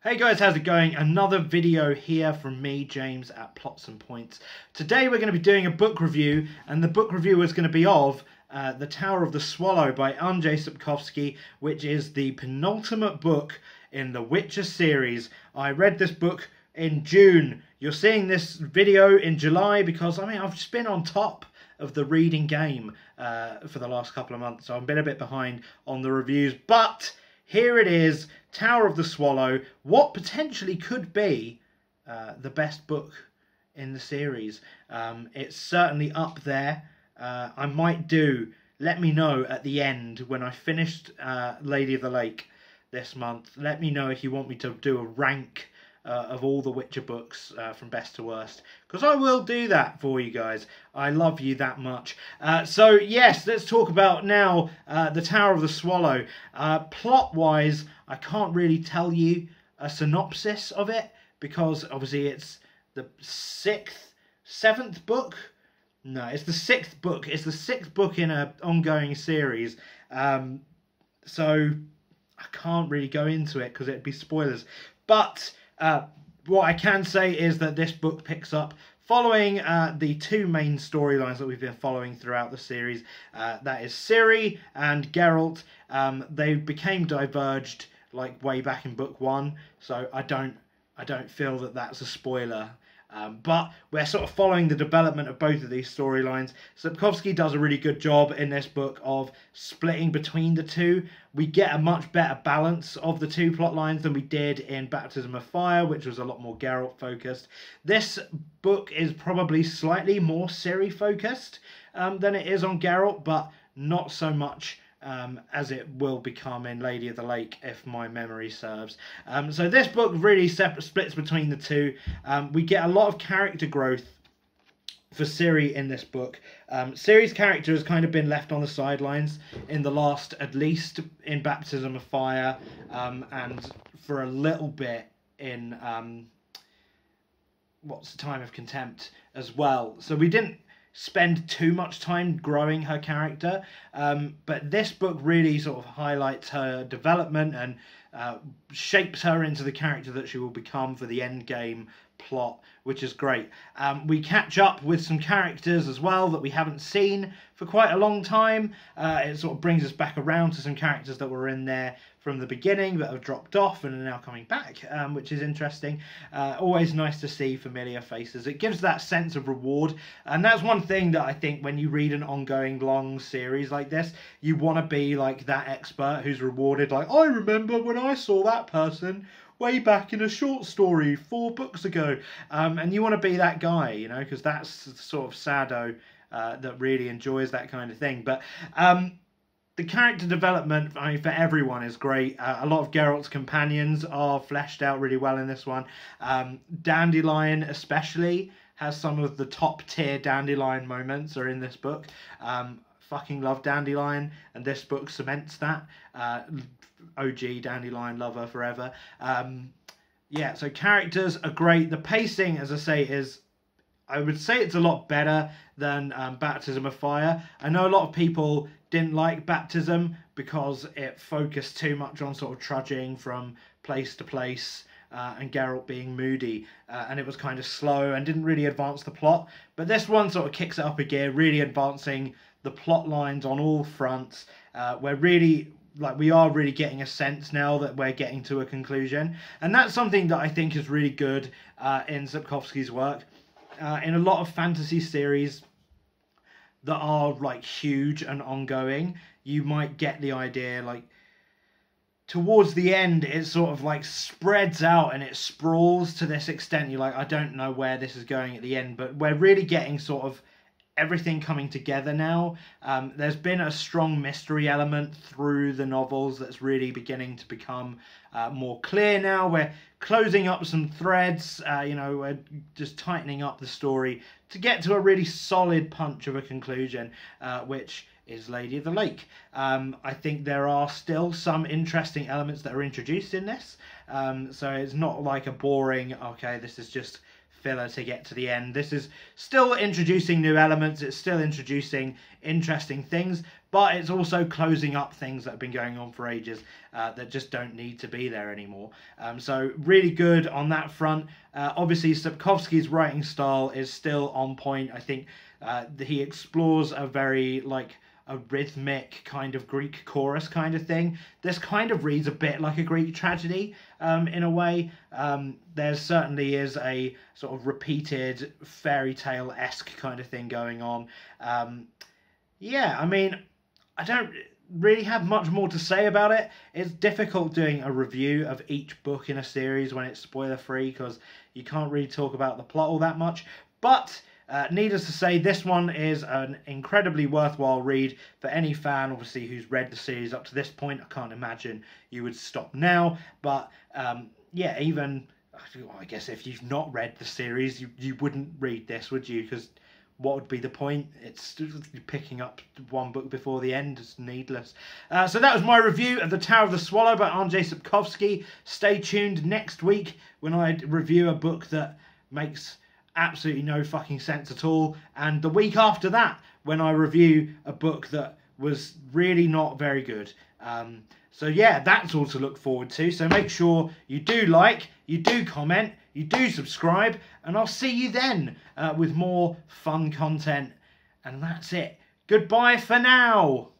Hey guys, how's it going? Another video here from me, James, at Plots and Points. Today we're going to be doing a book review, and the book review is going to be of The Tower of the Swallow by Andrzej Sapkowski, which is the penultimate book in the Witcher series. I read this book in June. You're seeing this video in July because, I've just been on top of the reading game for the last couple of months, so I've been a bit behind on the reviews, but here it is, Tower of the Swallow, what potentially could be the best book in the series. It's certainly up there. I might let me know at the end when I finished Lady of the Lake this month. Let me know if you want me to do a rank of all the Witcher books from best to worst, because I will do that for you guys. I love you that much. So yes, let's talk about now The Tower of the Swallow. Plot wise, I can't really tell you a synopsis of it, because obviously it's the seventh book. No, it's the sixth book. It's the sixth book in an ongoing series. So I can't really go into it because it'd be spoilers. But what I can say is that this book picks up following the two main storylines that we've been following throughout the series. That is Ciri and Geralt. They became diverged like way back in book one, so I don't feel that that's a spoiler. But we're sort of following the development of both of these storylines. Sapkowski does a really good job in this book of splitting between the two. We get a much better balance of the two plot lines than we did in Baptism of Fire, which was a lot more Geralt focused. This book is probably slightly more Ciri focused than it is on Geralt, but not so much as it will become in Lady of the Lake, if my memory serves. So this book really splits between the two. We get a lot of character growth for Ciri in this book. Ciri's character has kind of been left on the sidelines in the last, at least in Baptism of Fire, and for a little bit in What's the Time of Contempt as well. So we didn't spend too much time growing her character, but this book really sort of highlights her development and shapes her into the character that she will become for the end game plot, which is great. We catch up with some characters as well that we haven't seen for quite a long time. It sort of brings us back around to some characters that were in there from the beginning that have dropped off and are now coming back, which is interesting. Always nice to see familiar faces. It gives that sense of reward, and that's one thing that I think when you read an ongoing long series like this, you want to be like that expert who's rewarded, like, I remember when I saw that person way back in a short story 4 books ago, and you want to be that guy, you know, because that's the sort of sado that really enjoys that kind of thing. But the character development, for everyone is great. A lot of Geralt's companions are fleshed out really well in this one. Dandelion especially has some of the top tier Dandelion moments are in this book. Fucking love Dandelion, and this book cements that. OG Dandelion lover forever. Yeah, so characters are great. The pacing, as I say, I would say it's a lot better than Baptism of Fire. I know a lot of people didn't like Baptism because it focused too much on sort of trudging from place to place and Geralt being moody, and it was kind of slow and didn't really advance the plot. But this one sort of kicks it up a gear, really advancing the plot lines on all fronts. We are really getting a sense now that we're getting to a conclusion, and that's something that I think is really good in Sapkowski's work. In a lot of fantasy series that are like huge and ongoing, you might get the idea like towards the end it sort of like spreads out and it sprawls to this extent. You're like, I don't know where this is going at the end, but we're really getting sort of everything coming together now. There's been a strong mystery element through the novels that's really beginning to become more clear now. We're closing up some threads, we're just tightening up the story to get to a really solid punch of a conclusion, which is Lady of the Lake. I think there are still some interesting elements that are introduced in this, so it's not like a boring, okay, this is just filler to get to the end. This is still introducing new elements, it's still introducing interesting things, but it's also closing up things that have been going on for ages that just don't need to be there anymore. So really good on that front. Obviously Sapkowski's writing style is still on point. I think he explores a very a rhythmic kind of Greek chorus kind of thing. This kind of reads a bit like a Greek tragedy in a way. There certainly is a sort of repeated fairy tale-esque kind of thing going on. Yeah, I mean, I don't really have much more to say about it. It's difficult doing a review of each book in a series when it's spoiler free, because you can't really talk about the plot all that much. But needless to say, this one is an incredibly worthwhile read for any fan, obviously, who's read the series up to this point. I can't imagine you would stop now. But yeah, even, I guess if you've not read the series, you wouldn't read this, would you? Because what would be the point? It's picking up one book before the end. It's needless. So that was my review of The Tower of the Swallow by Andrzej Sapkowski. Stay tuned next week when I review a book that makes absolutely no fucking sense at all, and the week after that when I review a book that was really not very good. So yeah, that's all to look forward to. So make sure you do like, you do comment, you do subscribe, and I'll see you then with more fun content. And that's it. Goodbye for now.